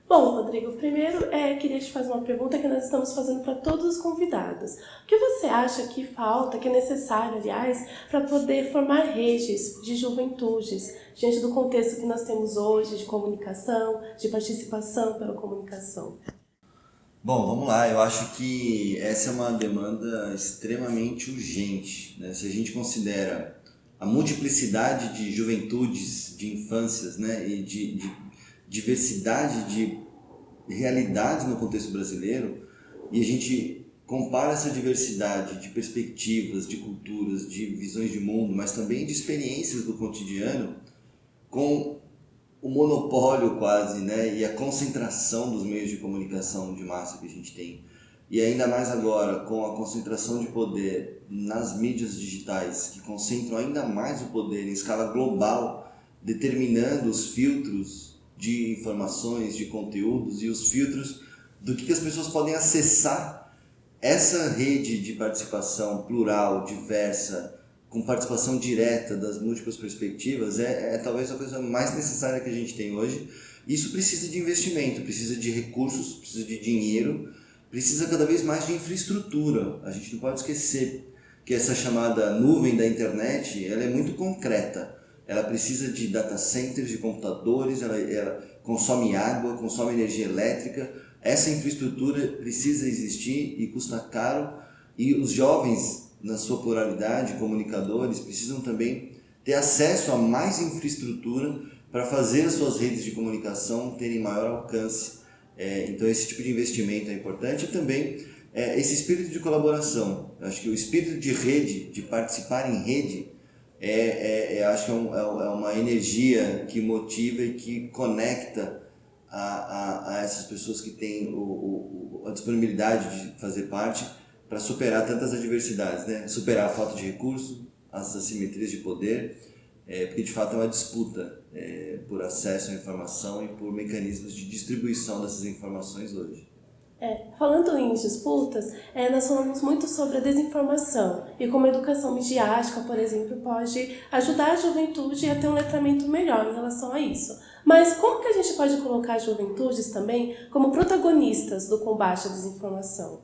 Bom, Rodrigo, primeiro queria te fazer uma pergunta que nós estamos fazendo para todos os convidados. O que você acha que falta, que é necessário, aliás, para poder formar redes de juventudes, diante do contexto que nós temos hoje de comunicação, de participação pela comunicação? Bom, vamos lá. Eu acho que essa é uma demanda extremamente urgente, né? Se a gente considera a multiplicidade de juventudes, de infâncias, né, e de diversidade de realidades no contexto brasileiro, e a gente compara essa diversidade de perspectivas, de culturas, de visões de mundo, mas também de experiências do cotidiano, com o monopólio quase, né, e a concentração dos meios de comunicação de massa que a gente tem, e ainda mais agora com a concentração de poder nas mídias digitais, que concentram ainda mais o poder em escala global, determinando os filtros de informações, de conteúdos e os filtros do que as pessoas podem acessar. Essa rede de participação plural, diversa, com participação direta das múltiplas perspectivas, é talvez a coisa mais necessária que a gente tem hoje. Isso precisa de investimento, precisa de recursos, precisa de dinheiro, precisa cada vez mais de infraestrutura. A gente não pode esquecer que essa chamada nuvem da internet, ela é muito concreta. Ela precisa de data centers, de computadores, ela consome água, consome energia elétrica. Essa infraestrutura precisa existir e custa caro, e os jovens, na sua pluralidade, comunicadores, precisam também ter acesso a mais infraestrutura para fazer as suas redes de comunicação terem maior alcance. Então esse tipo de investimento é importante, e também esse espírito de colaboração. Eu acho que o espírito de rede, de participar em rede, acho que é uma energia que motiva e que conecta a essas pessoas que têm a disponibilidade de fazer parte, para superar tantas adversidades, né? Superar a falta de recurso, as assimetrias de poder, porque de fato é uma disputa por acesso à informação e por mecanismos de distribuição dessas informações hoje. Falando em disputas, nós falamos muito sobre a desinformação e como a educação midiática, por exemplo, pode ajudar a juventude a ter um letramento melhor em relação a isso. Mas como que a gente pode colocar as juventudes também como protagonistas do combate à desinformação?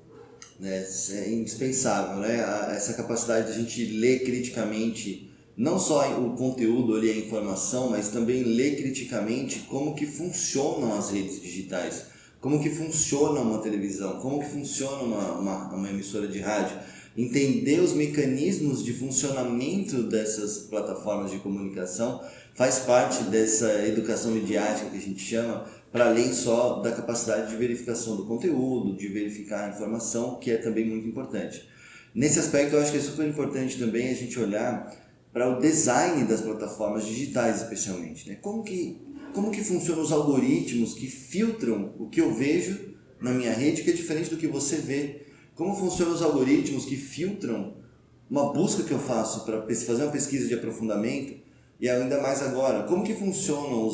É indispensável, né? Essa capacidade de a gente ler criticamente, não só o conteúdo ali, a informação, mas também ler criticamente como que funcionam as redes digitais, como que funciona uma televisão, como que funciona uma emissora de rádio, entender os mecanismos de funcionamento dessas plataformas de comunicação faz parte dessa educação midiática que a gente chama, para além só da capacidade de verificação do conteúdo, de verificar a informação, que é também muito importante. Nesse aspecto, eu acho que é super importante também a gente olhar para o design das plataformas digitais, especialmente, né? Como que funcionam os algoritmos que filtram o que eu vejo na minha rede, que é diferente do que você vê? Como funcionam os algoritmos que filtram uma busca que eu faço para fazer uma pesquisa de aprofundamento? E ainda mais agora, como que funcionam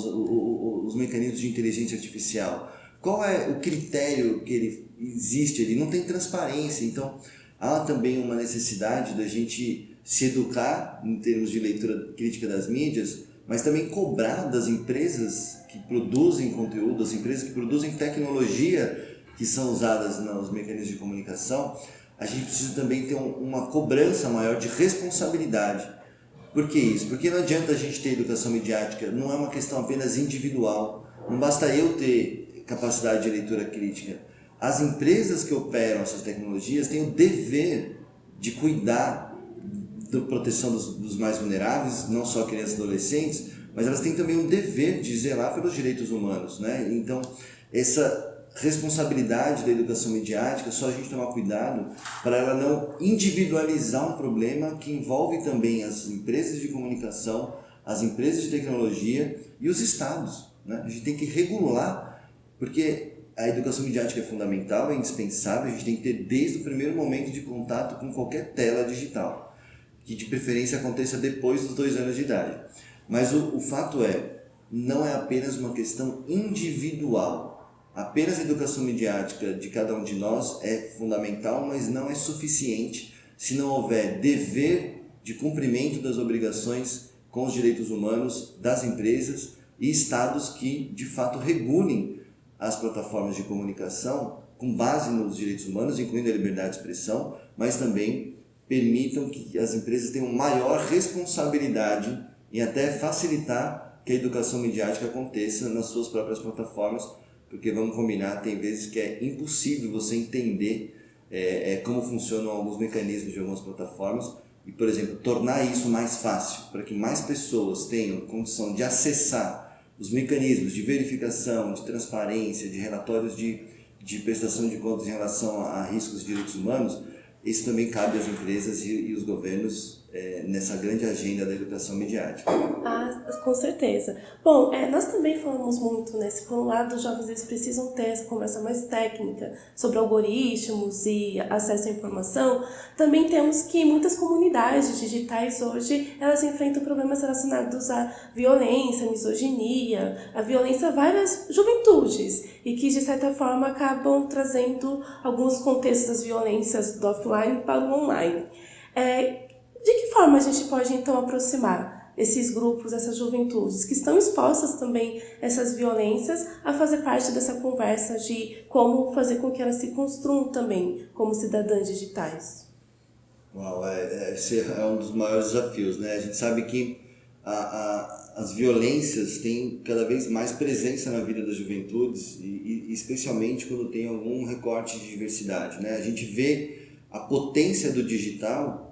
os mecanismos de inteligência artificial? Qual é o critério que ele existe? Ele não tem transparência, então há também uma necessidade da gente se educar em termos de leitura crítica das mídias, mas também cobrar das empresas que produzem conteúdo, das empresas que produzem tecnologia que são usadas nos mecanismos de comunicação. A gente precisa também ter uma cobrança maior de responsabilidade. Por que isso? Porque não adianta a gente ter educação midiática, não é uma questão apenas individual, não basta eu ter capacidade de leitura crítica. As empresas que operam essas tecnologias têm o dever de cuidar da proteção dos mais vulneráveis, não só crianças e adolescentes, mas elas têm também o dever de zelar pelos direitos humanos, né? Então, essa responsabilidade da educação midiática, só a gente tomar cuidado para ela não individualizar um problema que envolve também as empresas de comunicação, as empresas de tecnologia e os estados, né? A gente tem que regular, porque a educação midiática é fundamental, é indispensável, a gente tem que ter desde o primeiro momento de contato com qualquer tela digital, que de preferência aconteça depois dos 2 anos de idade. Mas o fato não é apenas uma questão individual. Apenas a educação midiática de cada um de nós é fundamental, mas não é suficiente se não houver dever de cumprimento das obrigações com os direitos humanos das empresas e estados que, de fato, regulem as plataformas de comunicação com base nos direitos humanos, incluindo a liberdade de expressão, mas também permitam que as empresas tenham maior responsabilidade em até facilitar que a educação midiática aconteça nas suas próprias plataformas, porque vamos combinar, tem vezes que é impossível você entender como funcionam alguns mecanismos de algumas plataformas e, por exemplo, tornar isso mais fácil, para que mais pessoas tenham condição de acessar os mecanismos de verificação, de transparência, de relatórios de prestação de contas em relação a riscos de direitos humanos. Isso também cabe às empresas e os governos nessa grande agenda da educação midiática. Com certeza. Bom, nós também falamos muito, por um lado, os jovens eles precisam ter essa conversa mais técnica sobre algoritmos e acesso à informação. Também temos que muitas comunidades digitais hoje, elas enfrentam problemas relacionados à violência, à misoginia, à violência a várias juventudes e que, de certa forma, acabam trazendo alguns contextos das violências do offline para o online. De que forma a gente pode, então, aproximar esses grupos, essas juventudes que estão expostas também a essas violências a fazer parte dessa conversa de como fazer com que elas se construam também como cidadãs digitais? Uau, esse é um dos maiores desafios, né? A gente sabe que as violências têm cada vez mais presença na vida das juventudes e especialmente quando tem algum recorte de diversidade, né? A gente vê a potência do digital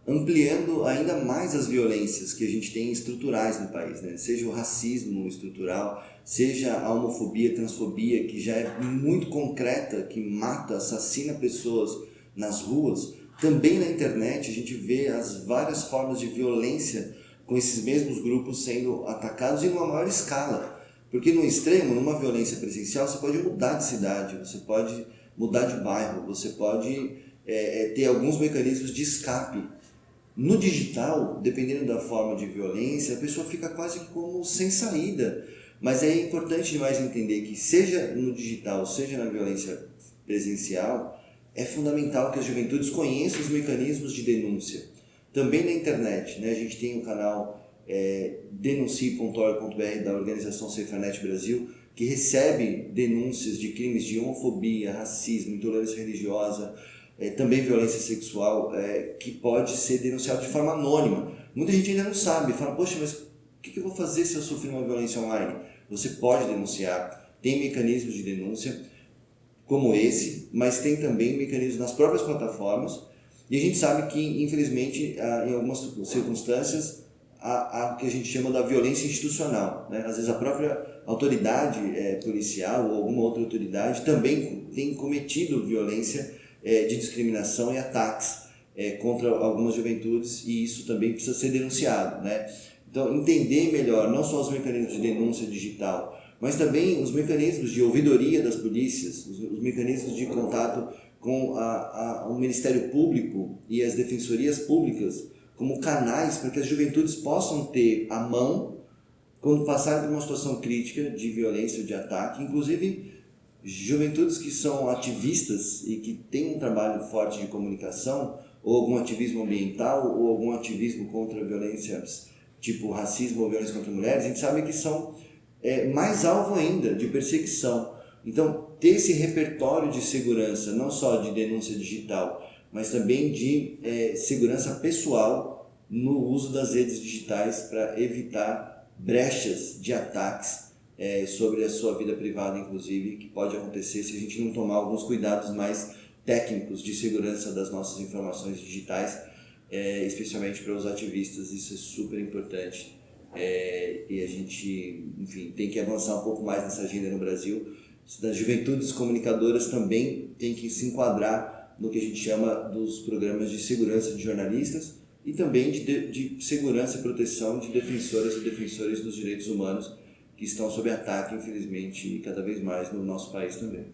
ampliando ainda mais as violências que a gente tem estruturais no país, né? Seja o racismo estrutural, seja a homofobia, a transfobia, que já é muito concreta, que mata, assassina pessoas nas ruas. Também na internet a gente vê as várias formas de violência com esses mesmos grupos sendo atacados em uma maior escala. Porque no extremo, numa violência presencial, você pode mudar de cidade, você pode mudar de bairro, você pode ter alguns mecanismos de escape. No digital, dependendo da forma de violência, a pessoa fica quase como sem saída. Mas é importante demais entender que, seja no digital, seja na violência presencial, é fundamental que as juventudes conheçam os mecanismos de denúncia. Também na internet, né? A gente tem o canal denuncie.org.br da organização SaferNet Brasil, que recebe denúncias de crimes de homofobia, racismo, intolerância religiosa, também violência sexual, que pode ser denunciado de forma anônima. Muita gente ainda não sabe, fala, poxa, mas o que eu vou fazer se eu sofrer uma violência online? Você pode denunciar, tem mecanismos de denúncia como esse, mas tem também mecanismos nas próprias plataformas, e a gente sabe que, infelizmente, em algumas circunstâncias, há o que a gente chama da violência institucional, né? Às vezes a própria autoridade policial ou alguma outra autoridade também tem cometido violência de discriminação e ataques contra algumas juventudes, e isso também precisa ser denunciado, né? Então, entender melhor não só os mecanismos de denúncia digital, mas também os mecanismos de ouvidoria das polícias, os mecanismos de contato com o Ministério Público e as defensorias públicas como canais para que as juventudes possam ter a mão quando passarem por uma situação crítica de violência ou de ataque, inclusive juventudes que são ativistas e que têm um trabalho forte de comunicação, ou algum ativismo ambiental, ou algum ativismo contra violências tipo racismo ou violência contra mulheres, a gente sabe que são mais alvo ainda de perseguição. Então, ter esse repertório de segurança, não só de denúncia digital, mas também de segurança pessoal no uso das redes digitais para evitar brechas de ataques sobre a sua vida privada, inclusive, que pode acontecer se a gente não tomar alguns cuidados mais técnicos de segurança das nossas informações digitais, especialmente para os ativistas. Isso é super importante e a gente, enfim, tem que avançar um pouco mais nessa agenda no Brasil. Das juventudes comunicadoras também tem que se enquadrar no que a gente chama dos programas de segurança de jornalistas e também de segurança e proteção de defensoras e defensores dos direitos humanos, que estão sob ataque, infelizmente, cada vez mais no nosso país também.